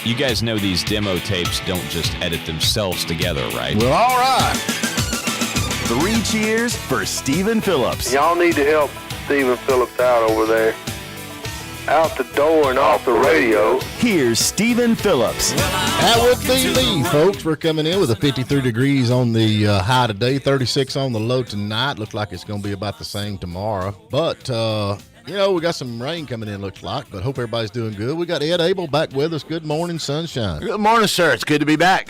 You guys know these demo tapes don't just edit themselves together, right? Well, all right. 3 cheers for Stephen Phillips. Y'all need to help Stephen Phillips out over there. Out the door and off the radio. Here's Stephen Phillips. That would be me, folks. We're coming in with a 53 degrees on the high today, 36 on the low tonight. Looks like it's going to be about the same tomorrow. But, we got some rain coming in, looks like. But hope everybody's doing good. We got Ed Abel back with us. Good morning, sunshine. Good morning, sir. It's good to be back.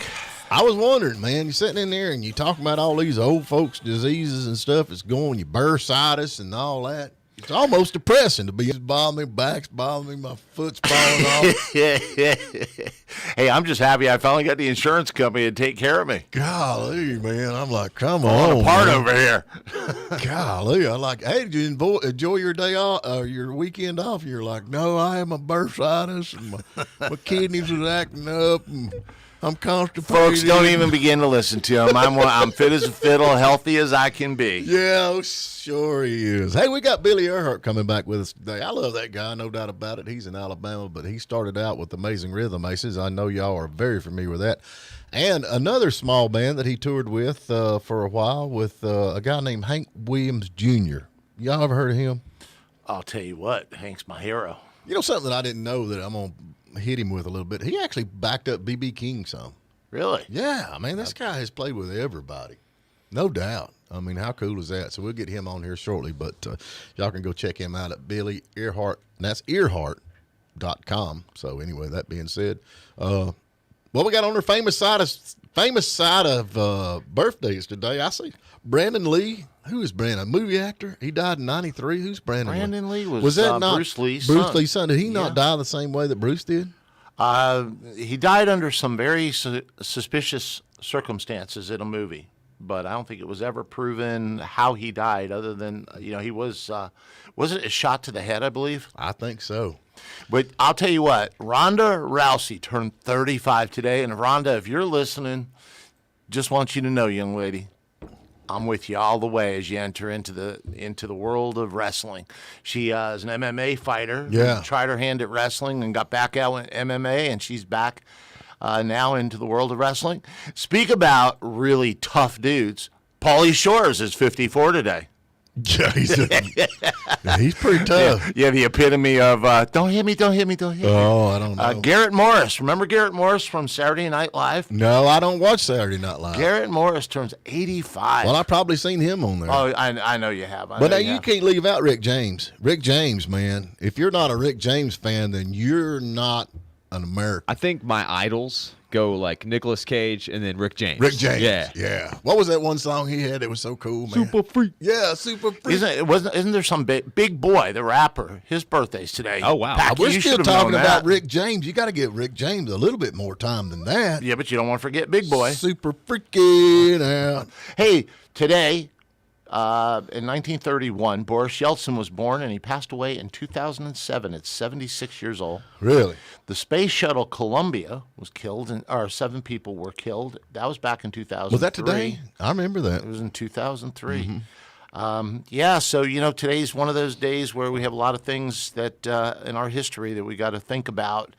I was wondering, man, you're sitting in there and you're talking about all these old folks' diseases and stuff. It's going, your bursitis and all that. It's almost depressing to be bothering me, back's bothering me, my foot's falling off. Hey, I'm just happy I finally got the insurance company to take care of me. Golly, man, I'm like, come Falling on, apart man. over here. Golly, I'm like, hey, did you enjoy your day off, your weekend off? You're like, no, I have my bursitis and my kidneys was acting up and I'm constipated. Folks, don't even begin to listen to him. I'm fit as a fiddle, healthy as I can be. Yeah, sure he is. Hey, we got Billy Earhart coming back with us today. I love that guy, no doubt about it. He's in Alabama, but he started out with Amazing Rhythm Aces. I know y'all are very familiar with that. And another small band that he toured with for a while with a guy named Hank Williams Jr. Y'all ever heard of him? I'll tell you what, Hank's my hero. You know something that I didn't know that I'm going to hit him with a little bit? He actually backed up B.B. King some. Really? Yeah, I mean, this guy has played with everybody. No doubt. I mean, how cool is that? So we'll get him on here shortly, but y'all can go check him out at Billy Earhart, and that's Earhart.com. So anyway, that being said, what we got on our famous side of birthdays today? I see Brandon Lee. Who is Brandon? A movie actor? He died in 93. Who's Brandon Lee? Brandon Lee was that not Bruce Lee's son? Did he not die the same way that Bruce did? He died under some very suspicious circumstances in a movie, but I don't think it was ever proven how he died other than, he was it a shot to the head, I believe? I think so. But I'll tell you what, Ronda Rousey turned 35 today, and Ronda, if you're listening, just want you to know, young lady, I'm with you all the way as you enter into the world of wrestling. She is an MMA fighter. Yeah. Tried her hand at wrestling and got back out in MMA, and she's back now into the world of wrestling. Speak about really tough dudes. Pauly Shores is 54 today. Yeah, he's pretty tough. Yeah, the epitome of don't hit me, don't hit me, don't hit me. Oh, I don't know. Garrett Morris. Remember Garrett Morris from Saturday Night Live? No, I don't watch Saturday Night Live. Garrett Morris turns 85. Well, I've probably seen him on there. Oh, I know you have. But now you can't leave out Rick James. Rick James, man. If you're not a Rick James fan, then you're not an American. I think my idols go like Nicolas Cage and then Rick James. Rick James. Yeah. What was that one song he had that was so cool, man? Super Freak. Yeah, Super Freak. Isn't there some Big Boy, the rapper? His birthday's today. Oh, wow. Packy, We're you still should have talking known about that. Rick James. You got to give Rick James a little bit more time than that. Yeah, but you don't want to forget Big Boy. Super freaking out. Hey, today, in 1931, Boris Yeltsin was born, and he passed away in 2007 at 76 years old. Really? The space shuttle Columbia was killed, or 7 people were killed. That was back in 2003. Was that today? I remember that. It was in 2003. Mm-hmm. So, today's one of those days where we have a lot of things that in our history that we got to think about.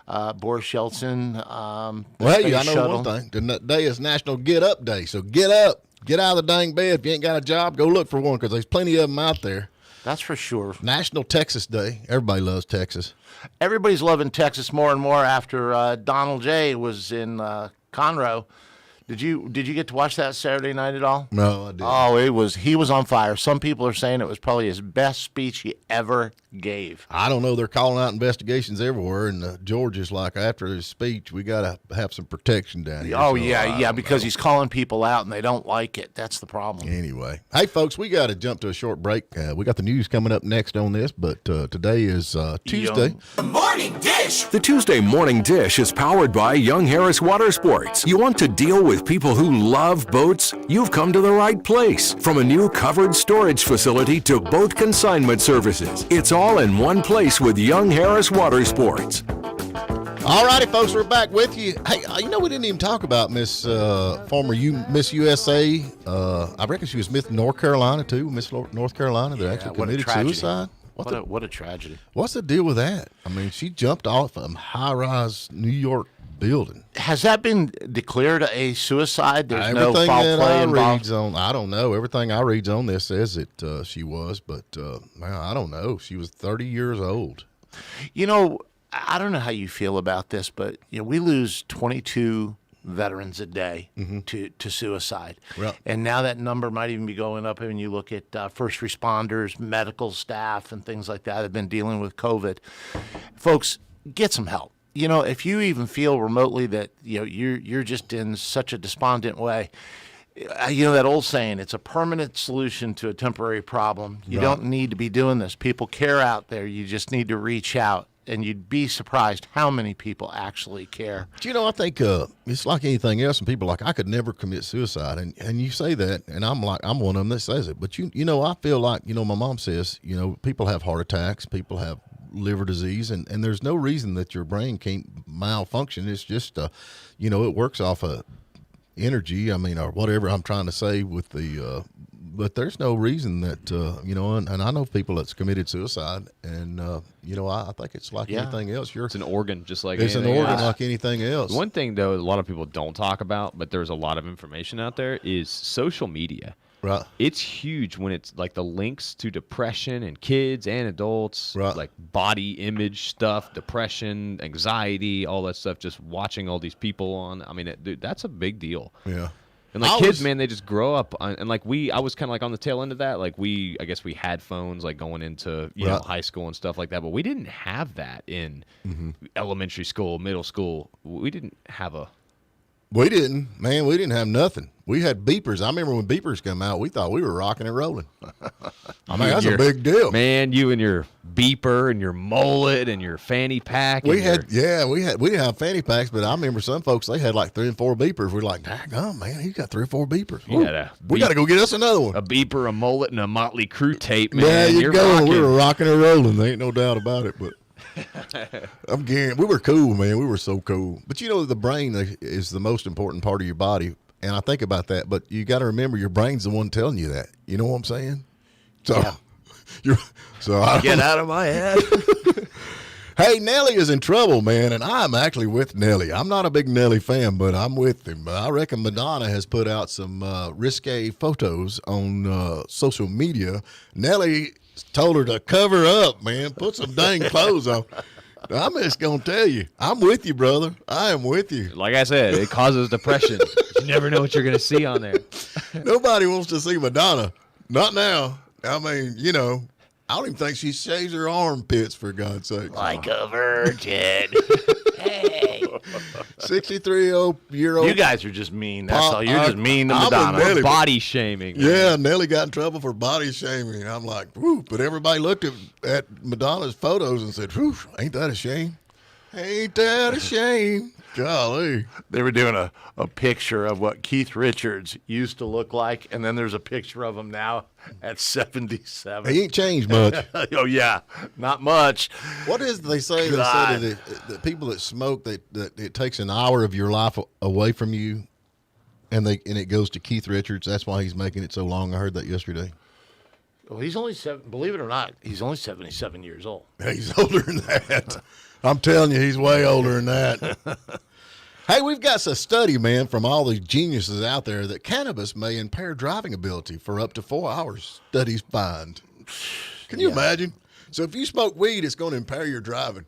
Boris Yeltsin. Well, hey, I know one thing. Today is National Get Up Day, so get up. Get out of the dang bed. If you ain't got a job, go look for one because there's plenty of them out there. That's for sure. National Texas Day. Everybody loves Texas. Everybody's loving Texas more and more after Donald J. was in Conroe. Did you get to watch that Saturday night at all? No, I didn't. Oh, he was on fire. Some people are saying it was probably his best speech he ever gave. I don't know. They're calling out investigations everywhere, and Georgia's like, after his speech, we got to have some protection down here. Oh, So, yeah, because he's calling people out, and they don't like it. That's the problem. Anyway. Hey, folks, we got to jump to a short break. We got the news coming up next on this, but today is Tuesday. The Morning Dish. The Tuesday Morning Dish is powered by Young Harris Water Sports. You want to deal with people who love boats? You've come to the right place. From a new covered storage facility to boat consignment services, it's all in one place with Young Harris Water Sports. All righty, folks, we're back with you. Hey, we didn't even talk about Miss Miss USA. I reckon she was Miss North Carolina, too. Miss North Carolina that actually committed suicide. What a tragedy. What's the deal with that? I mean, she jumped off a high-rise New York building. Has that been declared a suicide? There's no Everything foul that play I involved? reads on, I don't know. Everything I reads on this says that she was, but I don't know. She was 30 years old. You know, I don't know how you feel about this, but we lose 22 veterans a day to suicide. Right. And now that number might even be going up when you look at first responders, medical staff, and things like that have been dealing with COVID. Folks, get some help. If you even feel remotely that you're just in such a despondent way, that old saying, it's a permanent solution to a temporary problem. You don't need to be doing this. People care out there. You just need to reach out. And you'd be surprised how many people actually care. I think it's like anything else, and people are like, I could never commit suicide, and you say that, and I'm like, I'm one of them that says it. But I feel like my mom says, people have heart attacks, people have liver disease, and there's no reason that your brain can't malfunction. It's just it works off of energy. I mean, or whatever I'm trying to say with the. But there's no reason that, and I know people that's committed suicide, and, I think it's like anything else. It's an organ, just like it's anything an organ else. like anything else. One thing, though, a lot of people don't talk about, but there's a lot of information out there, is social media. Right. It's huge when it's like the links to depression in kids and adults, right. like body image stuff, depression, anxiety, all that stuff, just watching all these people on. I mean, dude, that's a big deal. Yeah. And like kids, man, they just grow up and like I was kind of like on the tail end of that. Like I guess we had phones like going into high school and stuff like that, but we didn't have that in elementary school, middle school. We didn't have We didn't have nothing. We had beepers. I remember when beepers come out, we thought we were rocking and rolling. I mean, that's a big deal. Man, you and your beeper and your mullet and your fanny pack. We didn't have fanny packs, but I remember some folks, they had like 3 and 4 beepers. We're like, daggone, man, he got 3 or 4 beepers. We got to go get us another one. A beeper, a mullet, and a Motley Crue tape, man. There you You're go. rocking. We were rocking and rolling. There ain't no doubt about it, but we were cool, man. We were so cool. But the brain is the most important part of your body. And I think about that, but you got to remember your brain's the one telling you that. You know what I'm saying? So, Get out of my head. Hey, Nelly is in trouble, man, and I'm actually with Nelly. I'm not a big Nelly fan, but I'm with him. I reckon Madonna has put out some risque photos on social media. Nelly told her to cover up, man. Put some dang clothes on. I'm just going to tell you, I'm with you, brother. I am with you. Like I said, it causes depression. You never know what you're going to see on there. Nobody wants to see Madonna. Not now. I mean, I don't even think she shaves her armpits, for God's sake. Like a virgin. Hey. 63-year-old. You guys are just mean. That's all. You're just mean to I'm with Madonna. Nelly. Body shaming. Yeah, Nelly got in trouble for body shaming. I'm like, whoo. But everybody looked at Madonna's photos and said, whew, ain't that a shame? Ain't that a shame? Golly. They were doing a picture of what Keith Richards used to look like, and then there's a picture of him now at 77. He ain't changed much. Oh, yeah. Not much. What is they say? God. They say that people that smoke, that it takes an hour of your life away from you, and it goes to Keith Richards. That's why he's making it so long. I heard that yesterday. Well, he's only believe it or not, he's only 77 years old. He's older than that. I'm telling you, he's way older than that. Hey, we've got a study, man, from all these geniuses out there that cannabis may impair driving ability for up to 4 hours. Studies find. Can you imagine? So if you smoke weed, it's going to impair your driving.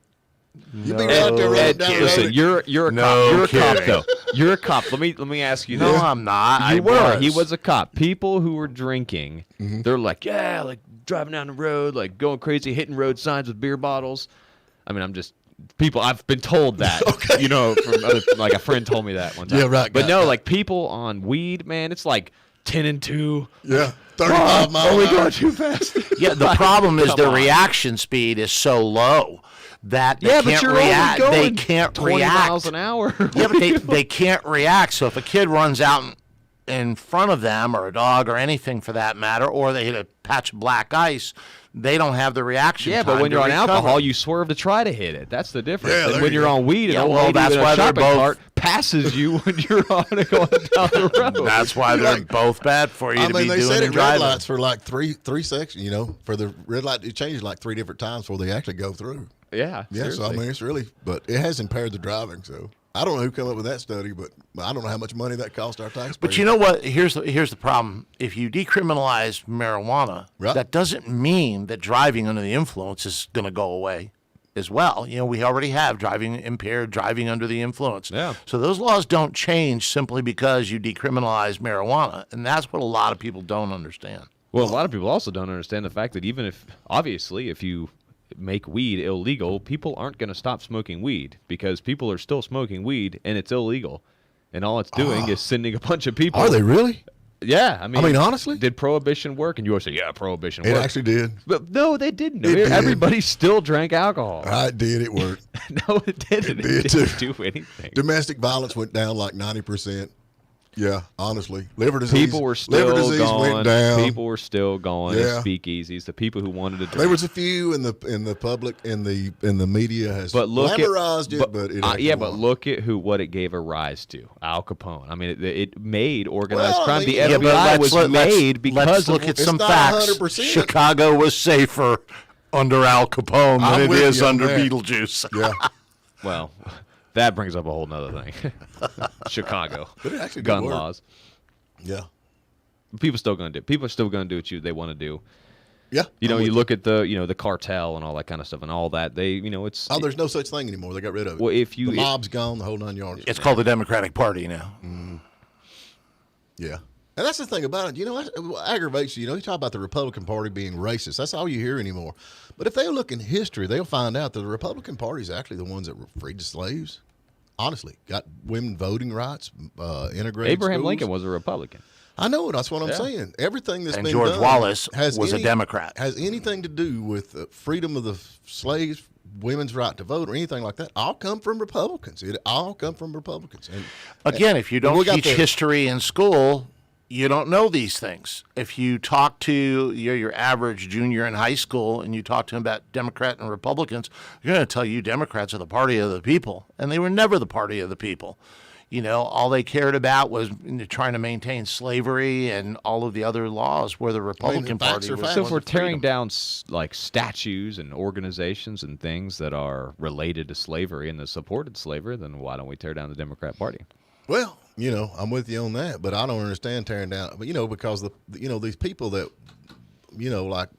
You be out there running down the Listen, road. you're a No cop. You're a cop, kidding. though. You're a cop. Let me ask you No, this. I'm not. You were. He was a cop. People who were drinking, they're like, yeah, like driving down the road, like going crazy, hitting road signs with beer bottles. I mean, I've been told that, from like a friend told me that one time. Yeah, right. But no, like people on weed, man, it's like 10 and 2. Yeah, 35 miles Only an hour. going too fast. Yeah, the problem is Come the on. reaction speed is so low that they Yeah, but can't you're react. only They going can't 20 react. miles an hour. Yeah, but they can't react. So if a kid runs out in front of them, or a dog, or anything for that matter, or they hit a patch of black ice, they don't have the reaction. Yeah, time but when to you're on recover. alcohol, you swerve to try to hit it. That's the difference. Yeah, And there when you you're go. on weed, and Yeah, old well, lady that's with a why they're shopping both- cart passes you when you're on going down the road. That's why they're both bad for you to be they doing said and it red driving. lights for like three sections. For the red light, it changes like 3 different times before they actually go through. Yeah. Yeah, so I mean, it's really, but it has impaired the driving. So I don't know who came up with that study, but I don't know how much money that cost our taxpayers. But you know what? Here's the problem. If you decriminalize marijuana, Right. that doesn't mean that driving under the influence is going to go away as well. We already have driving impaired, driving under the influence. Yeah. So those laws don't change simply because you decriminalize marijuana, and that's what a lot of people don't understand. Well, a lot of people also don't understand the fact that even if, obviously, if you make weed illegal, people aren't going to stop smoking weed because people are still smoking weed and it's illegal. And all it's doing is sending a bunch of people. Are they really? Yeah. I mean, honestly? did Prohibition work? And you always say, yeah, Prohibition It worked. actually did. But no, they didn't. It did. Everybody still drank alcohol. It did. It worked. No, it didn't. It did, didn't too. do anything. Domestic violence went down like 90%. Yeah, honestly. Liver disease. People were still going. Went down. People were still going to Yeah. speakeasies. The people who wanted to drink. There was a few in the public in the media has But look glamorized at, it, but it actually but won. look at what it gave a rise to. Al Capone. I mean, it made organized Well, I crime. mean, The yeah, but FBI was made because let's of look at It's some not facts. 100%. Chicago was safer under Al Capone I'm than it with is you on under that. Beetlejuice. Yeah. well, that brings up a whole nother thing. Chicago, But it actually did gun work. laws. Yeah. People still going to do. People are still going to do what they want to do. Yeah. You I'm with look at the cartel and all that kind of stuff and all that. They, it's. Oh, there's no such thing anymore. They got rid of it. Well, if you the mob's gone, the whole 9 yards. It's called the Democratic Party now. Yeah. And that's the thing about it. What aggravates you. You talk about the Republican Party being racist. That's all you hear anymore. But if they look in history, they'll find out that the Republican Party is actually the ones that were freed the slaves. Honestly, got women voting rights, integrated Abraham schools. Lincoln was a Republican. I know it. That's what I'm saying. Everything that's And been George done Wallace has was a Democrat. Has anything to do with freedom of the slaves, women's right to vote, or anything like that? All come from Republicans. It all come from Republicans. And Again, if you we don't got teach the- history in school, you don't know these things. If you talk to your average junior in high school and you talk to them about Democrat and Republicans, they're going to tell you Democrats are the party of the people, and they were never the party of the people. All they cared about was trying to maintain slavery and all of the other laws, where the Republican facts Party are was. facts. So if we're tearing freedom. down like statues and organizations and things that are related to slavery and that supported slavery, then why don't we tear down the Democrat Party? well, I'm with you on that, but I don't understand tearing down. But because these people that like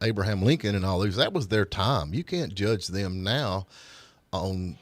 Abraham Lincoln and all these, that was their time. You can't judge them now on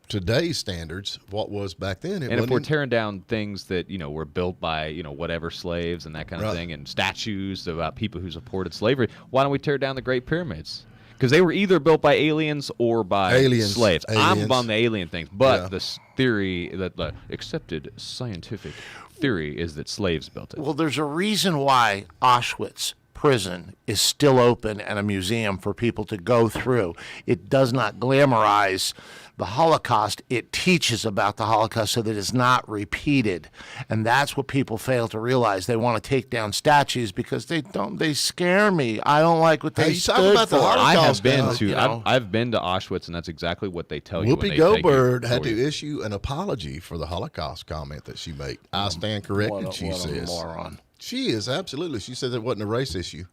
today's standards, what was back then. And if we're tearing down things that were built by whatever slaves and that kind of Right. thing, and statues about people who supported slavery, why don't we tear down the Great Pyramids? Because they were either built by aliens or by slaves. I'm Aliens. on the alien things, but Yeah. this theory that the accepted scientific theory is that slaves built it. Well, there's a reason why Auschwitz prison is still open and a museum for people to go through. It does not glamorize the Holocaust. It teaches about the Holocaust so that it's not repeated. And that's what people fail to realize. They want to take down statues because they scare me. I don't like what they Hey, you talk stood about the for. I have Holocaust been now, to I've been to Auschwitz, and that's exactly what they tell you. when Whoopi they take you Goldberg had for to you. issue an apology for the Holocaust comment that she made. I stand corrected, she What a says. moron. She is, absolutely. She said it wasn't a race issue,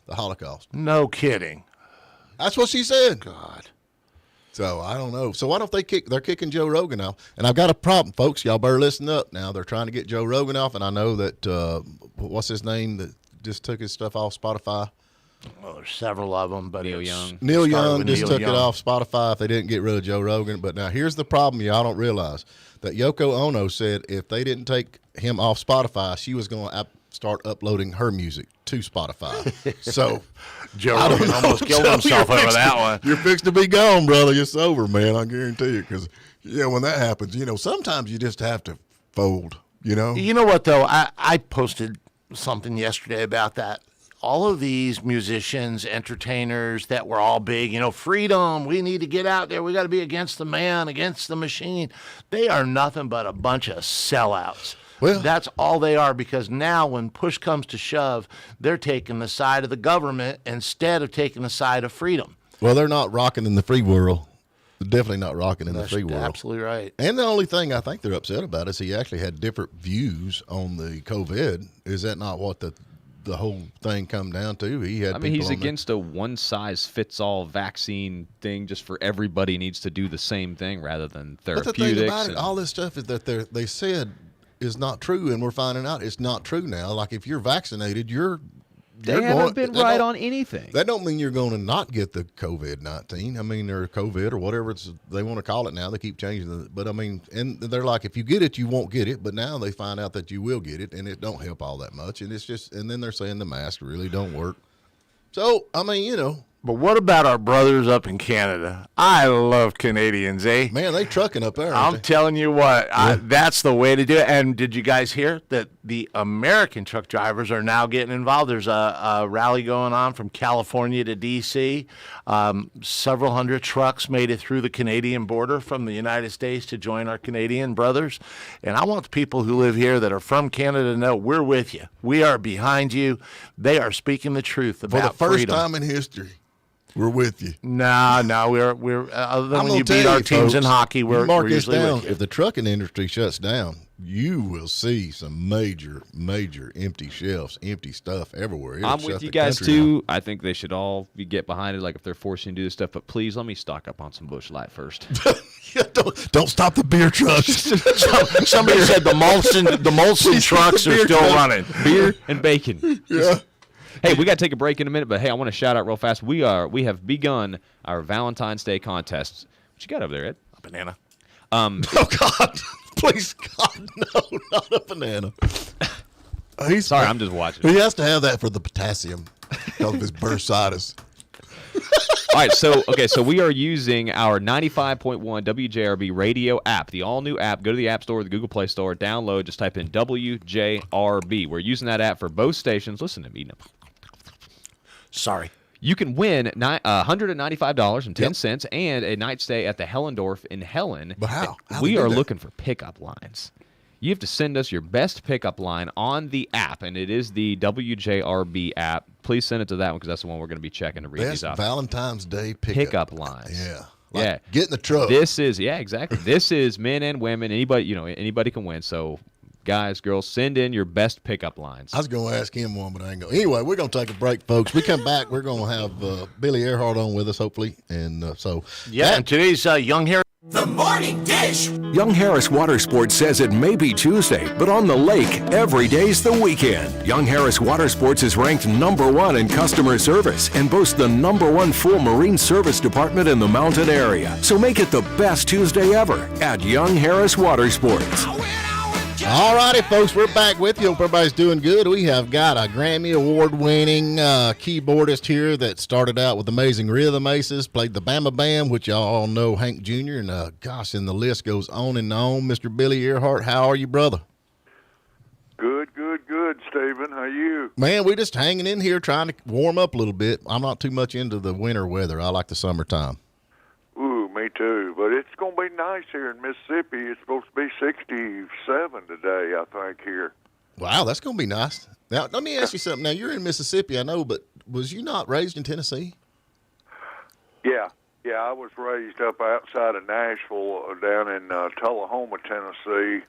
the Holocaust. No kidding. That's what she said. God. So I don't know. So why don't they're kicking Joe Rogan off? And I've got a problem, folks. Y'all better listen up now. They're trying to get Joe Rogan off, and I know that, what's his name that just took his stuff off Spotify? Well, there's several of them, but Neil it's- Young. Neil started Young with just Neil took Young. it off Spotify if they didn't get rid of Joe Rogan. But now here's the problem y'all don't realize. That Yoko Ono said if they didn't take him off Spotify, she was going to start uploading her music to Spotify. So Joe I don't Rogan know, almost killed Joe, himself you're over fixed that to- one. You're fixed to be gone, brother. It's over, man. I guarantee you. Because, when that happens, sometimes you just have to fold, You know what, though? I posted something yesterday about that. All of these musicians, entertainers that were all big, freedom, we need to get out there. We got to be against the man, against the machine. They are nothing but a bunch of sellouts. Well- That's all they are, because now when push comes to shove, they're taking the side of the government instead of taking the side of freedom. Well, they're not rocking in the free world. Definitely not rocking in the That's free world. absolutely right. And the only thing I think they're upset about is he actually had different views on the COVID. Is that not what the whole thing come down to? He had. I mean, people he's on there- against a one-size-fits-all vaccine thing just for everybody needs to do the same thing rather than But therapeutics. the thing about it, and- all this stuff is that they said is not true, and we're finding out it's not true now. Like if you're vaccinated, they haven't been right on anything. That don't mean you're going to not get the COVID-19. I mean, or COVID or whatever they want to call it now. They keep changing it. But, I mean, and they're like, if you get it, you won't get it. But now they find out that you will get it, and it don't help all that much. And it's just, and then they're saying the mask really don't work. So, I mean, you know. But what about our brothers up in Canada? I love Canadians, eh? Man, they trucking up there. I'm telling you what, that's the way to do it. And did you guys hear that the American truck drivers are now getting involved? There's a rally going on from California to D.C. Several hundred trucks made it through the Canadian border from the United States to join our Canadian brothers. And I want the people who live here that are from Canada to know we're with you. We are behind you. They are speaking the truth about For the first freedom. time in history, we're with you. No, we're other than I'm when you gonna beat tell our you, teams in folks, hockey, you we're mark this usually down. with you. If the trucking industry shuts down, you will see some major empty shelves, empty stuff everywhere. It'll I'm shut with you the guys country too. I think they should all get behind it, like if they're forcing you to do this stuff. But please let me stock up on some Busch Light first. down. Yeah, don't stop the beer trucks. Somebody said the Molson trucks are still running. Beer and bacon. Yeah. Hey, we got to take a break in a minute, but hey, I want to shout out real fast. We have begun our Valentine's Day contest. What you got over there, Ed? A banana. Oh God! Please, God, no, not a banana. He's Sorry, I'm just watching. He has to have that for the potassium because of his bursitis. All right, so we are using our 95.1 WJRB radio app, the all-new app. Go to the App Store or the Google Play Store, download, just type in WJRB. We're using that app for both stations. Listen to me. Sorry. You can win $195.10 and a night stay at the Hellendorf in Helen. But how? How'd We they do are that? looking for pickup lines. You have to send us your best pickup line on the app, and it is the WJRB app. Please send it to that one because that's the one we're going to be checking to read Best these off. Valentine's Day pickup lines. Yeah. Yeah. Get in the truck. Exactly. This is men and women. Anybody can win. So, guys, girls, send in your best pickup lines. I was going to ask him one, but I ain't going. Anyway, we're going to take a break, folks. We come back. We're going to have Billy Earhart on with us, hopefully. And And today's Young Harris. Young Harris Water Sports says it may be Tuesday, but on the lake, every day's the weekend. Young Harris Water Sports is ranked #1 in customer service and boasts the #1 full marine service department in the mountain area. So make it the best Tuesday ever at Young Harris Water Sports. All righty, folks, we're back with you. Hope everybody's doing good. We have got a Grammy Award-winning keyboardist here that started out with Amazing Rhythm Aces, played the Bama Bam, which y'all all know Hank Jr., and and the list goes on and on. Mr. Billy Earhart, how are you, brother? Good, Stephen. How you? Man, we're just hanging in here trying to warm up a little bit. I'm not too much into the winter weather. I like the summertime. Ooh, me too. But it's going to be nice here in Mississippi. It's supposed to be 67 today, I think, here. Wow, that's going to be nice. Now, let me ask you something. Now, you're in Mississippi, I know, but was you not raised in Tennessee? Yeah, I was raised up outside of Nashville, down in Tullahoma, Tennessee.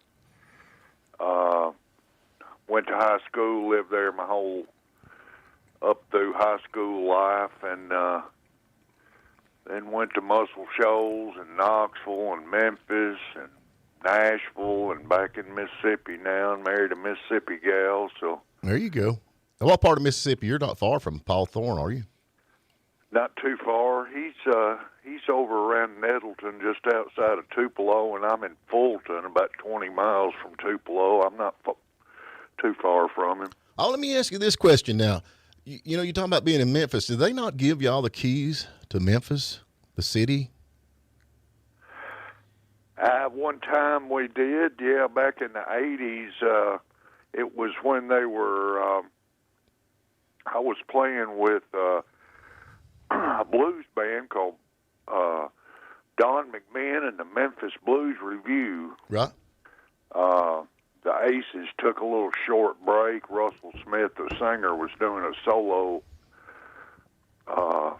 Went to high school, lived there my whole up through high school life, and then went to Muscle Shoals and Knoxville and Memphis and Nashville and back in Mississippi now, and married a Mississippi gal. So There you go. Now, what part of Mississippi? You're not far from Paul Thorne, are you? not too far. He's over around Nettleton, just outside of Tupelo, and I'm in Fulton, about 20 miles from Tupelo. I'm not too far from him. Oh, let me ask you this question now. You know, you're talking about being in Memphis. Did they not give y'all the keys to Memphis, the city? One time we did, yeah, back in the 80s. It was when they were, I was playing with a blues band called Don McMahon and the Memphis Blues Review. Right. The Aces took a little short break. Russell Smith, the singer, was doing a solo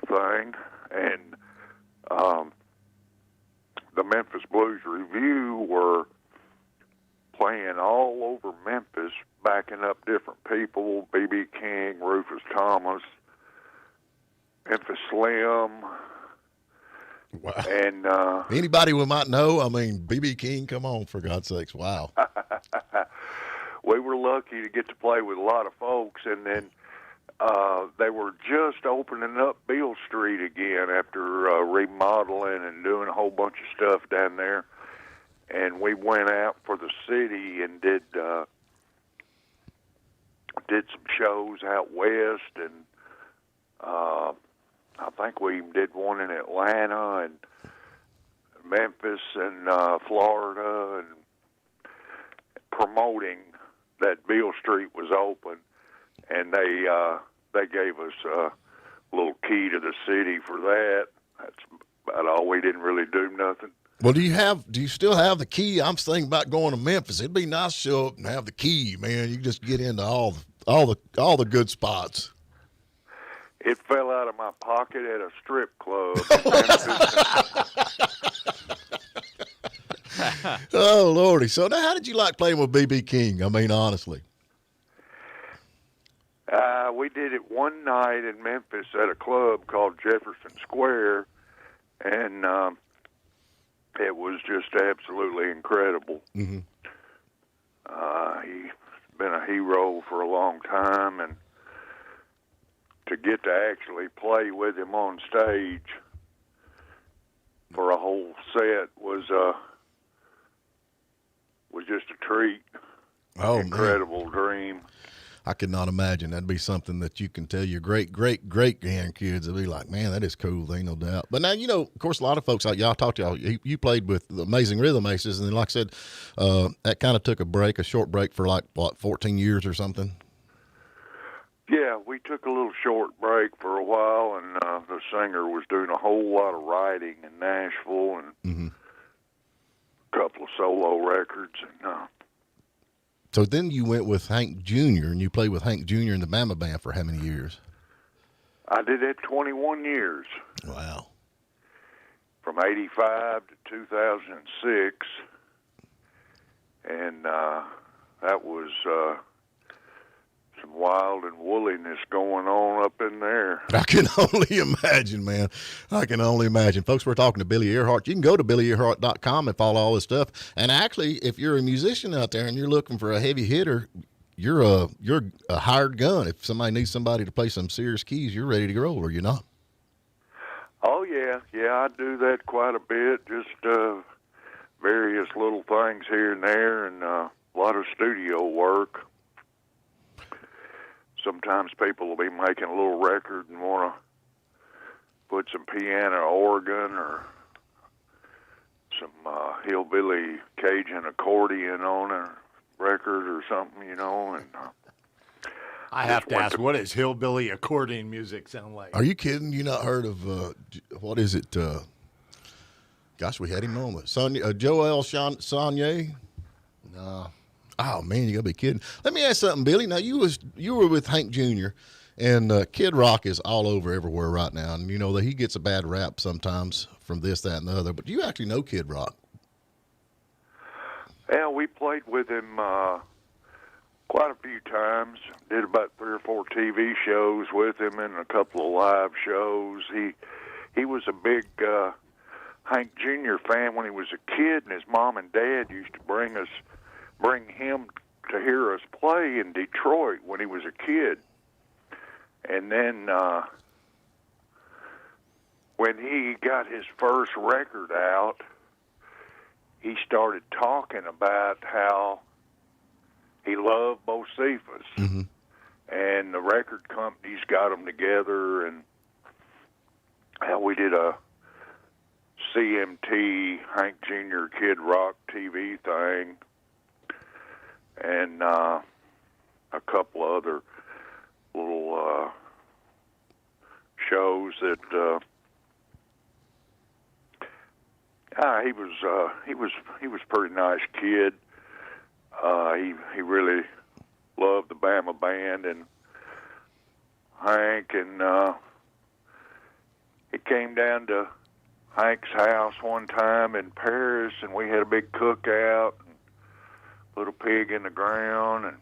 thing, and the Memphis Blues Review were playing all over Memphis, backing up different people, B.B. King, Rufus Thomas, Memphis Slim. Wow. And anybody we might know, I mean, B.B. King, come on, for God's sakes. Wow. We were lucky to get to play with a lot of folks, and then they were just opening up Beale Street again after remodeling and doing a whole bunch of stuff down there. And we went out for the city and did some shows out west, and I think we even did one in Atlanta and Memphis and Florida, and promoting that Beale Street was open, and they gave us a little key to the city for that. That's about all. We didn't really do nothing. Well, do you still have the key? I'm thinking about going to Memphis. It'd be nice to show up and have the key, man. You can just get into all the good spots. It fell out of my pocket at a strip club. Oh, Lordy. So now how did you like playing with B.B. King? I mean, honestly. We did it one night in Memphis at a club called Jefferson Square, and it was just absolutely incredible. Mm-hmm. He's been a hero for a long time, and to get to actually play with him on stage for a whole set was just a treat. Oh, incredible dream. I could not imagine. That'd be something that you can tell your great grandkids. They'll be like, man, that is cool. There ain't no doubt. But now, of course, a lot of folks, like y'all talked to y'all, you played with the Amazing Rhythm Aces, and then, like I said, that kind of took a short break for 14 years or something. Yeah, we took a little short break for a while, and the singer was doing a whole lot of writing in Nashville and a couple of solo records. And so then you went with Hank Jr., and you played with Hank Jr. in the Bama Band for how many years? I did that 21 years. Wow. From 85 to 2006. And that was some wild and wooliness going on up in there. I can only imagine, man. I can only imagine. Folks, we're talking to Billy Earhart. You can go to BillyEarhart.com and follow all this stuff. And actually, if you're a musician out there and you're looking for a heavy hitter, you're a hired gun. If somebody needs somebody to play some serious keys, you're ready to roll, are you not? Oh, yeah. Yeah, I do that quite a bit. Just various little things here and there, and a lot of studio work. Sometimes people will be making a little record and want to put some piano organ or some hillbilly Cajun accordion on a record or something, and I have to ask, what does hillbilly accordion music sound like? Are you kidding? You not heard of, what is it? Gosh, we had him on with Joel Sonnier? No. Oh, man, you got to be kidding. Let me ask something, Billy. Now, you were with Hank Jr., and Kid Rock is all over everywhere right now. And, that he gets a bad rap sometimes from this, that, and the other. But do you actually know Kid Rock? Yeah, we played with him quite a few times. Did about 3 or 4 TV shows with him and a couple of live shows. He was a big Hank Jr. fan when he was a kid, and his mom and dad used to bring him to hear us play in Detroit when he was a kid. And then when he got his first record out, he started talking about how he loved Bocephus. Mm-hmm. And the record companies got them together, and how we did a CMT Hank Jr. Kid Rock TV thing, and a couple of other little shows that he was a pretty nice kid. He really loved the Bama Band and Hank, and it came down to Hank's house one time in Paris, and we had a big cookout and put a pig in the ground, and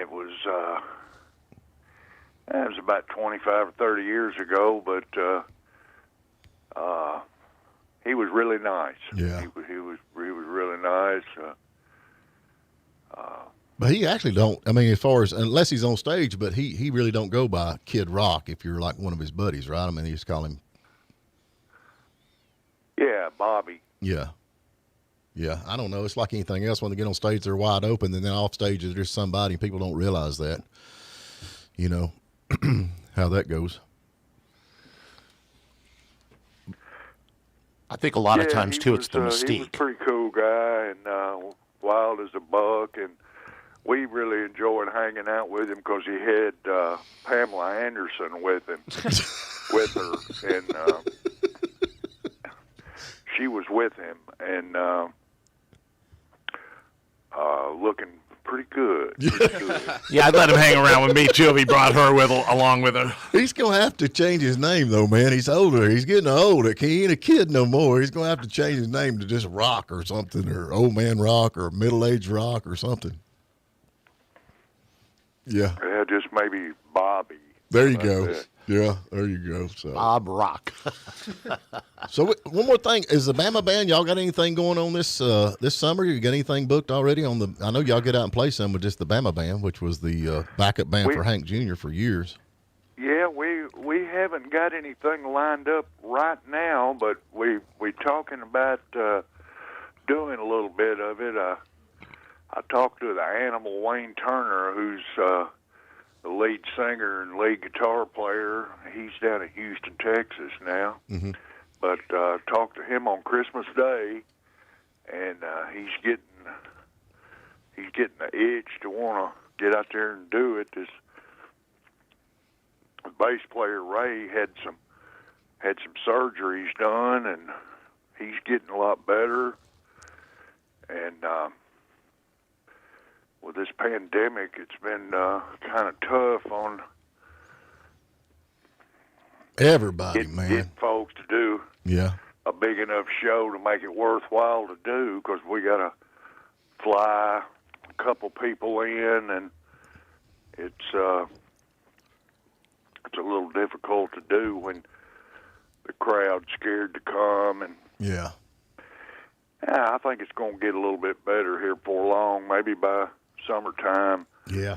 it was about 25 or 30 years ago, but he was really nice. Yeah. He was really nice. But he actually don't, I mean, as far as, unless he's on stage, but he really don't go by Kid Rock if you're like one of his buddies, right? I mean, he just call him. Yeah, Bobby. Yeah. Yeah, I don't know. It's like anything else. When they get on stage, they're wide open, and then off stage, there's somebody, and people don't realize that. You know, how that goes. I think a lot of times, too, it's the He was a mystique. pretty cool guy and wild as a buck, and we really enjoyed hanging out with him because he had Pamela Anderson with him, with her, and she was with him, and looking pretty good. Yeah, I'd let him hang around with me, too, if he brought her along with him. He's going to have to change his name, though, man. He's older. He's getting older. He ain't a kid no more. He's going to have to change his name to just Rock or something, or Old Man Rock, or Middle-Aged Rock or something. Yeah. Yeah, just maybe Bobby. There you That's go. it. Yeah, there you go. So, Bob Rock. so one more thing. Is the Bama Band, y'all got anything going on this summer? You got anything booked already on the, I know y'all get out and play some with just the Bama Band, which was the backup band for Hank Jr. for years. Yeah, we haven't got anything lined up right now, but we talking about doing a little bit of it. I talked to the Animal Wayne Turner, who's the lead singer and lead guitar player. He's down in Houston, Texas now. Mm-hmm. But talked to him on Christmas Day, and he's getting the itch to want to get out there and do it. This bass player Ray had some surgeries done, and he's getting a lot better. And with this pandemic, it's been kind of tough on everybody, man. Getting folks to do a big enough show to make it worthwhile to do, because we got to fly a couple people in, and it's a little difficult to do when the crowd's scared to come. And yeah, I think it's going to get a little bit better here before long, maybe by summertime. Yeah.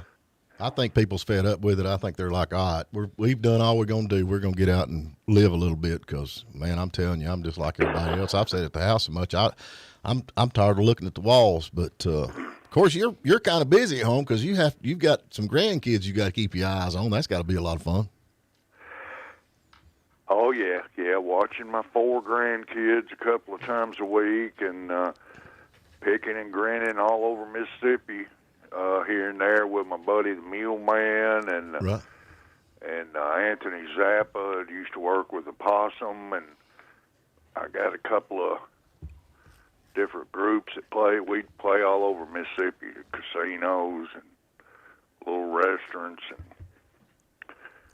I think people's fed up with it. I think they're like, all right, we've done all we're going to do. We're going to get out and live a little bit, because, man, I'm telling you, I'm just like everybody else. I've said at the house so much. I'm tired of looking at the walls. But, of course, you're kind of busy at home because you've got some grandkids you got to keep your eyes on. That's got to be a lot of fun. Oh, yeah, watching my 4 grandkids a couple of times a week, and picking and grinning all over Mississippi here and there with my buddy the Mule Man, and right. And Anthony Zappa used to work with the Possum, and I got a couple of different groups that play. We'd play all over Mississippi, casinos and little restaurants, and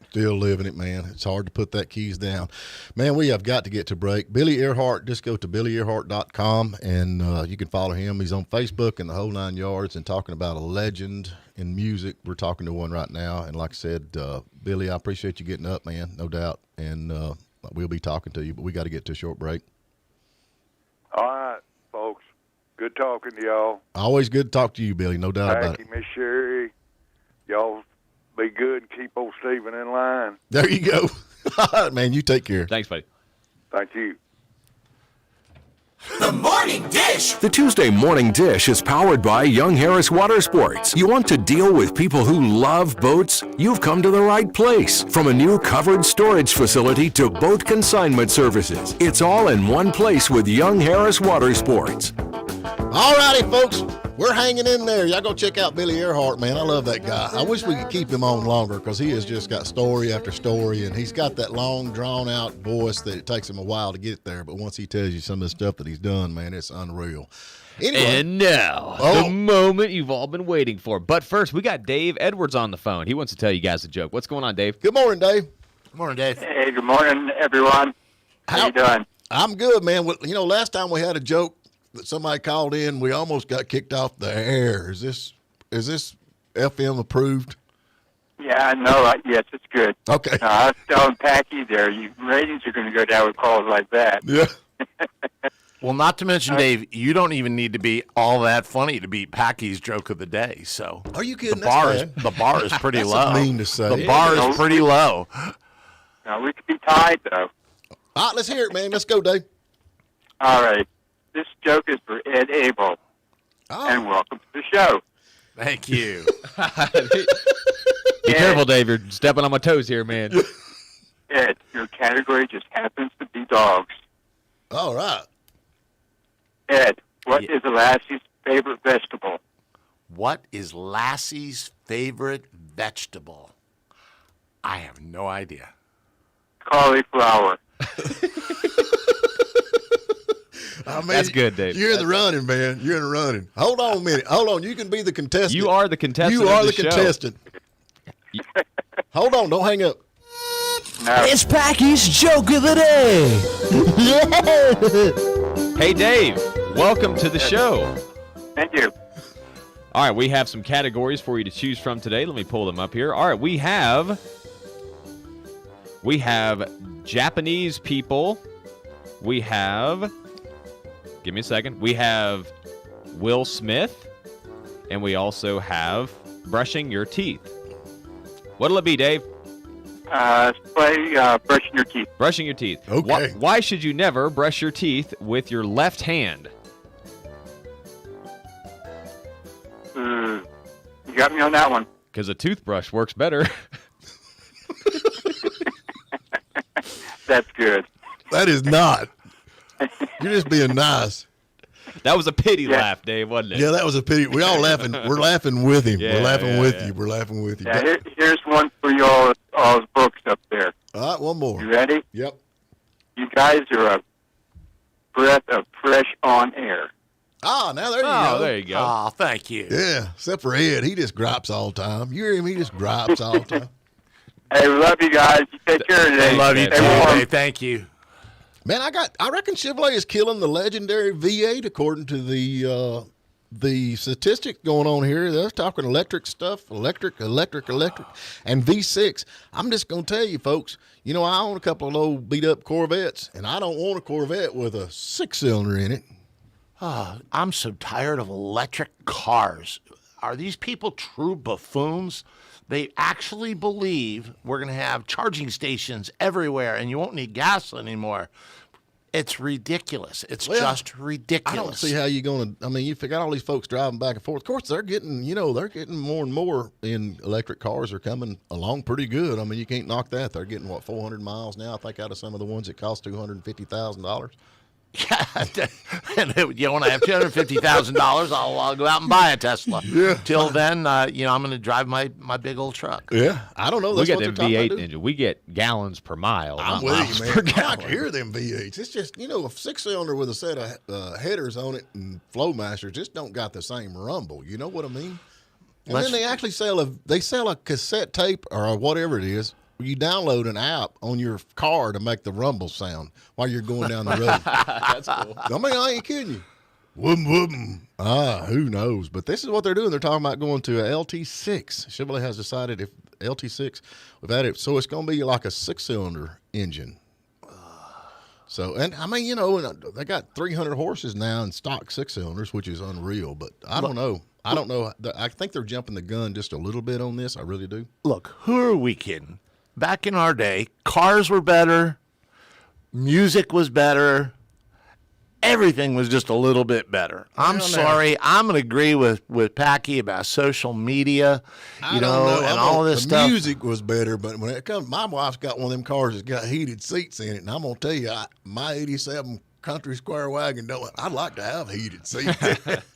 still living it, man. It's hard to put that keys down. Man, we have got to get to break. Billy Earhart, just go to BillyEarhart.com, and you can follow him. He's on Facebook and the whole 9 yards, and talking about a legend in music. We're talking to one right now, and like I said, Billy, I appreciate you getting up, man, no doubt, and we'll be talking to you, but we got to get to a short break. All right, folks. Good talking to y'all. Always good to talk to you, Billy, no doubt about it. Thank you, Miss Sherry. Y'all be good and keep old Stephen in line. There you go. All right, man, you take care. Thanks, buddy. Thank you. The Morning Dish. The Tuesday Morning Dish is powered by Young Harris Water Sports. You want to deal with people who love boats? You've come to the right place. From a new covered storage facility to boat consignment services, it's all in one place with Young Harris Water Sports. All righty, folks. We're hanging in there. Y'all go check out Billy Earhart, man. I love that guy. I wish we could keep him on longer, because he has just got story after story, and he's got that long, drawn-out voice that it takes him a while to get there. But once he tells you some of the stuff that he's done, man, it's unreal. Anyway, and now, the moment you've all been waiting for. But first, we got Dave Edwards on the phone. He wants to tell you guys a joke. What's going on, Dave? Good morning, Dave. Good morning, Dave. Hey, good morning, everyone. How you doing? I'm good, man. Well, last time we had a joke that somebody called in, we almost got kicked off the air. Is this FM approved? Yeah, no, yes, it's good. Okay. I was telling Packy there, ratings are going to go down with calls like that. Yeah. Well, not to mention, Dave, you don't even need to be all that funny to beat Packy's joke of the day. So Are you kidding? the bar That's is bad. the bar is pretty That's low. mean to say. The bar is pretty low. Now, we could be tied, though. All right, let's hear it, man. Let's go, Dave. All right. This joke is for Ed Abel, and welcome to the show. Thank you. Be careful, Dave. You're stepping on my toes here, man. Ed, your category just happens to be dogs. All right. Ed, what is Lassie's favorite vegetable? What is Lassie's favorite vegetable? I have no idea. Cauliflower. I mean, That's good, Dave. You're in the running, man. You're in the running. Hold on a minute. Hold on. You can be the contestant. You are the contestant. You are of the show. contestant. Hold on. Don't hang up. No. It's Packy's joke of the day. Hey, Dave. Welcome to the show. Thank you. All right, we have some categories for you to choose from today. Let me pull them up here. All right, we have Japanese people. We have, give me a second. We have Will Smith, and we also have brushing your teeth. What'll it be, Dave? Play brushing your teeth. Brushing your teeth. Okay. Why should you never brush your teeth with your left hand? You got me on that one. Because a toothbrush works better. That's good. That is not. You're just being nice. That was a pity laugh, Dave, wasn't it? Yeah, that was a pity. We all laughing. We're laughing with him. Yeah, We're laughing yeah, with yeah. you. We're laughing with you. Yeah, here's one for y'all's books up there. All right, one more. You ready? Yep. You guys are a breath of fresh on air. Ah, now there you Oh, go. there you go. Oh, thank you. Yeah, except for Ed. He just gripes all the time. You hear him? He just gripes all the time. Hey, we love you guys. You take care today. I love you Stay too, warm. Dave. Thank you. Man, I reckon Chevrolet is killing the legendary V8 according to the statistics going on here. They're talking electric stuff, electric, and V6. I'm just going to tell you, folks, I own a couple of old beat-up Corvettes, and I don't want a Corvette with a six-cylinder in it. I'm so tired of electric cars. Are these people true buffoons? They actually believe we're going to have charging stations everywhere and you won't need gas anymore. It's ridiculous. It's just ridiculous. I don't see how you're going to. I mean, you've got all these folks driving back and forth. Of course, they're getting more and more in electric cars are coming along pretty good. I mean, you can't knock that. They're getting 400 miles now. I think out of some of the ones that cost $250,000. Yeah, and when I have $250,000, I'll go out and buy a Tesla. Yeah. Till then, I'm going to drive my big old truck. Yeah, I don't know. We That's get what them they're talking V8 about doing. engine. We get gallons per mile. I'm not with miles you, per man. I gallon. can hear them V8s. It's just, a six-cylinder with a set of headers on it and flow masters just don't got the same rumble. You know what I mean? And then they actually sell a cassette tape or whatever it is. You download an app on your car to make the rumble sound while you're going down the road. That's cool. I mean, I ain't kidding you. Whoom, whoom. Who knows? But this is what they're doing. They're talking about going to a LT6. Chevrolet has decided if LT6, we've had it, so it's going to be like a six-cylinder engine. So, and I mean, they got 300 horses now in stock six-cylinders, which is unreal. But I don't know. I think they're jumping the gun just a little bit on this. I really do. Look, who are we kidding? Back in our day, cars were better, music was better, everything was just a little bit better. I'm sorry, I'm going to agree with Packy about social media, and all this the stuff. music was better, but when it comes, my wife's got one of them cars that's got heated seats in it, and I'm going to tell you, my 87 Country Square wagon, I'd like to have heated seats.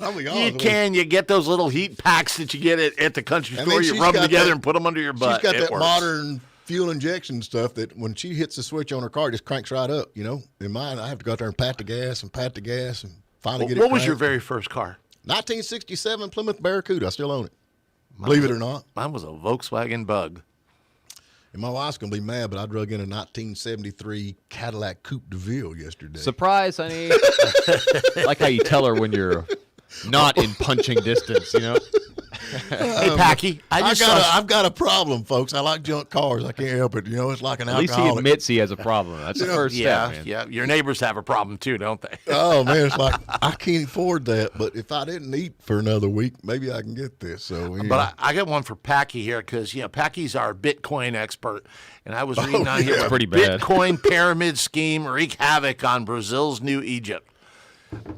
I'll be honest with You get those little heat packs that you get at the country And store, then you she's rub them got together that- and put them under your butt. She's got It that works. modern fuel injection stuff that when she hits the switch on her car, it just cranks right up, In mine, I have to go out there and pat the gas and finally get it What was your cranked. very first car? 1967 Plymouth Barracuda. I still own it. Believe it or not. Mine was a Volkswagen Bug. And my wife's going to be mad, but I drug in a 1973 Cadillac Coupe de Ville yesterday. Surprise, honey. Like how you tell her when you're not in punching distance, you know? Hey, Packy, I've got a problem, folks. I like junk cars. I can't help it. You know, it's like an At least alcoholic. he admits he has a problem. That's the first step, man. Yeah. Your neighbors have a problem too, don't they? Oh, man, it's like, I can't afford that. But if I didn't eat for another week, maybe I can get this. So, But I got one for Packy here because, Packy's our Bitcoin expert. And I was reading on here, pretty bad. Bitcoin pyramid scheme wreak havoc on Brazil's new Egypt.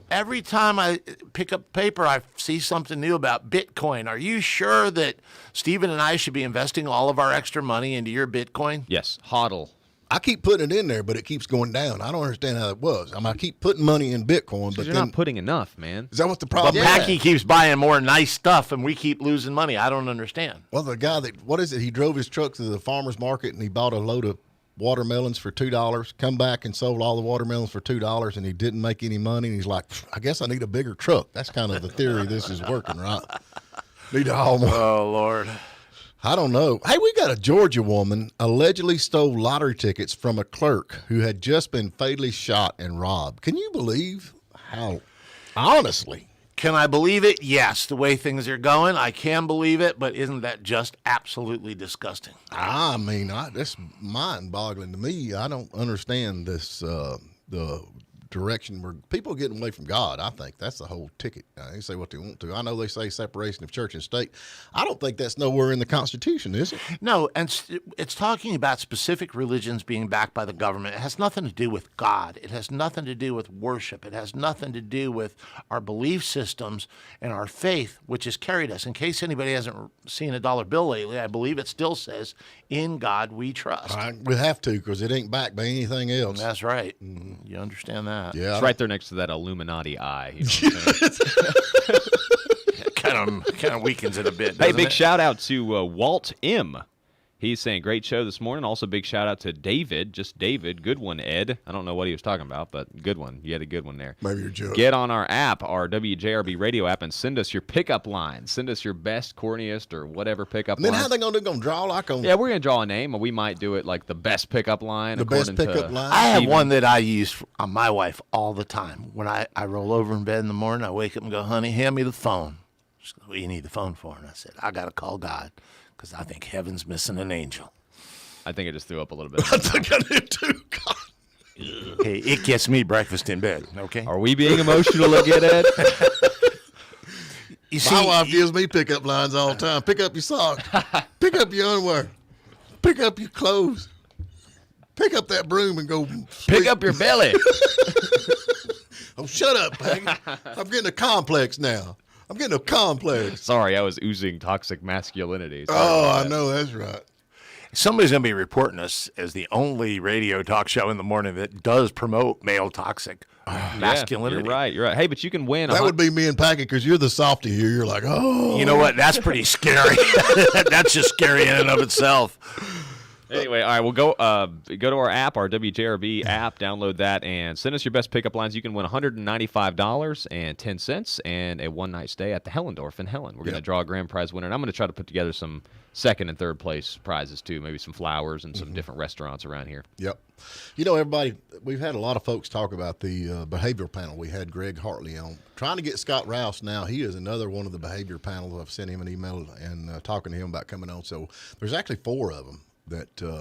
Every time I pick up paper, I see something new about Bitcoin. Are you sure that Stephen and I should be investing all of our extra money into your Bitcoin? Yes, hodl. I keep putting it in there, but it keeps going down. I don't understand how it was. I keep putting money in Bitcoin, but You're not putting enough, man. Is that what the But problem is? Packy keeps buying more nice stuff, and we keep losing money. I don't understand. Well, the guy what is it? He drove his truck to the farmer's market and he bought a load of watermelons for $2, come back and sold all the watermelons for $2, and he didn't make any money. And he's like, I guess I need a bigger truck. That's kind of the theory this is working, right? Need to haul more. Oh, Lord. I don't know. Hey, we got a Georgia woman allegedly stole lottery tickets from a clerk who had just been fatally shot and robbed. Can you believe how, honestly? Can I believe it? Yes. The way things are going, I can believe it, but isn't that just absolutely disgusting? I mean, that's mind-boggling to me. I don't understand this, the direction where people are getting away from God. I think that's the whole ticket. They say what they want to. I know they say separation of church and state. I don't think that's nowhere in the Constitution, is it? No, and it's talking about specific religions being backed by the government. It has nothing to do with God. It has nothing to do with worship. It has nothing to do with our belief systems and our faith, which has carried us. In case anybody hasn't seen a dollar bill lately, I believe it still says, "In God we trust." We have to, because it ain't backed by anything else. That's right. You understand that? Yeah, It's right there next to that Illuminati eye. You know what I'm saying? Kind of weakens it a bit. Hey, doesn't big it? shout out to Walt M. He's saying, great show this morning. Also, big shout out to David. Just David. Good one, Ed. I don't know what he was talking about, but good one. You had a good one there. Maybe you're joking. Get on our app, our WJRB radio app, and send us your pickup line. Send us your best, corniest, or whatever pickup And then line. how they going to do? Going to draw like on Yeah, we're going to draw a name, and we might do it like the best pickup line. the best according pickup to line? I have Steven. one that I use on my wife all the time. When I roll over in bed in the morning, I wake up and go, honey, hand me the phone. She goes, what do you need the phone for? And I said, I got to call God because I think heaven's missing an angel. I think I just threw up a little bit. I think I did too. God. Hey, it gets me breakfast in bed, okay? Are we being emotional again, Ed? You My wife gives me pickup lines all the time. Pick up your socks. Pick up your underwear. Pick up your clothes. Pick up that broom and go Pick sweep. up your belly. Oh, shut up, Peggy. I'm getting a complex now. I'm getting a complex. Sorry, I was oozing toxic masculinity. Sorry Oh, about I that. know. That's right. Somebody's going to be reporting us as the only radio talk show in the morning that does promote male toxic masculinity. You're right. You're right. Hey, but you can win. That would be me and Packy because you're the softy here. You're like, oh. You know what? That's pretty scary. That's just scary in and of itself. Anyway, all right, we'll go to our app, our WJRB app, download that, and send us your best pickup lines. You can win $195.10 and a one-night stay at the Hellendorf in Helen. We're going to draw a grand prize winner, and I'm going to try to put together some second and third place prizes, too, maybe some flowers and some different restaurants around here. Yep. You know, everybody, we've had a lot of folks talk about the behavioral panel. We had Greg Hartley on. Trying to get Scott Rouse now. He is another one of the behavior panels. I've sent him an email and talking to him about coming on. So there's actually 4 of them.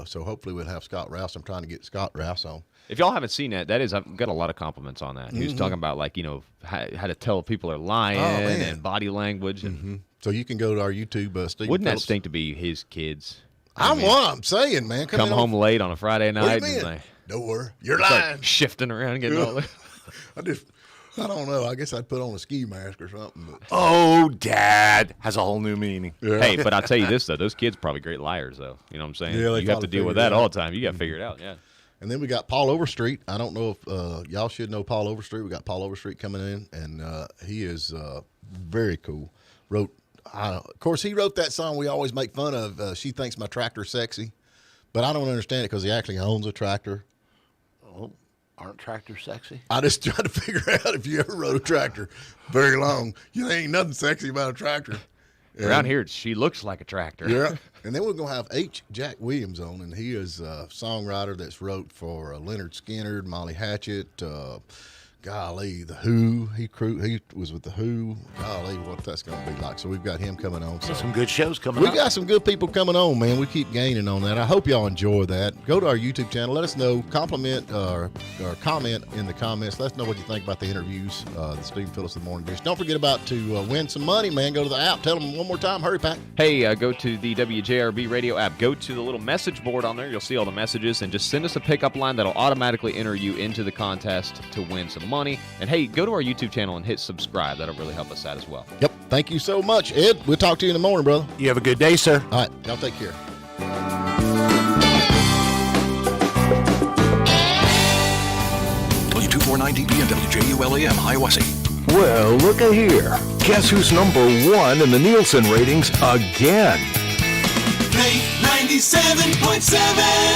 So hopefully we'll have Scott Rouse. I'm trying to get Scott Rouse on. If y'all haven't seen that, I've got a lot of compliments on that. He was talking about, like, you know, how to tell if people are lying and body language. And So you can go to our YouTube, Stephen wouldn't that Phillips. stink to be his kids? I'm saying, man. Come home late on a Friday What do night you and mean? like, Don't worry. You're start lying. shifting around, getting all I don't know. I guess I'd put on a ski mask or something. But. Oh, Dad has a whole new meaning. Yeah. Hey, but I'll tell you this, though. Those kids are probably great liars, though. You know what I'm saying? Yeah, they you have to probably deal with figure it that all out. the time. You got to figure it out, yeah. And then we got Paul Overstreet. I don't know if y'all should know Paul Overstreet. We got Paul Overstreet coming in, and he is very cool. Of course, he wrote that song we always make fun of, She Thinks My Tractor's Sexy. But I don't understand it because he actually owns a tractor. Oh, aren't tractors sexy? I just tried to figure out if you ever rode a tractor very long. You ain't nothing sexy about a tractor. Around here, she looks like a tractor. Yeah. And then we're going to have H. Jack Williams on, and he is a songwriter that's wrote for Leonard Skinner, Molly Hatchet, golly, The Who. He was with The Who. Golly, what that's going to be like. So we've got him coming on. So Some good shows coming up. we got some good people coming on, man. We keep gaining on that. I hope y'all enjoy that. Go to our YouTube channel. Let us know. Compliment or comment in the comments. Let us know what you think about the interviews. The Stephen Phillips of the Morning Dish. Don't forget about to win some money, man. Go to the app. Tell them one more time. Hurry, Pat. Hey, go to the WJRB radio app. Go to the little message board on there. You'll see all the messages, and just send us a pickup line that'll automatically enter you into the contest to win some money. And hey, go to our YouTube channel and hit subscribe. That'll really help us out as well. Yep. Thank you so much, Ed. We'll talk to you in the morning, brother. You have a good day, sir. All right. Y'all take care. W249DB and WJULAM, Hiawassee. Well, look a here. Guess who's number one in the Nielsen ratings again? Play 97.7.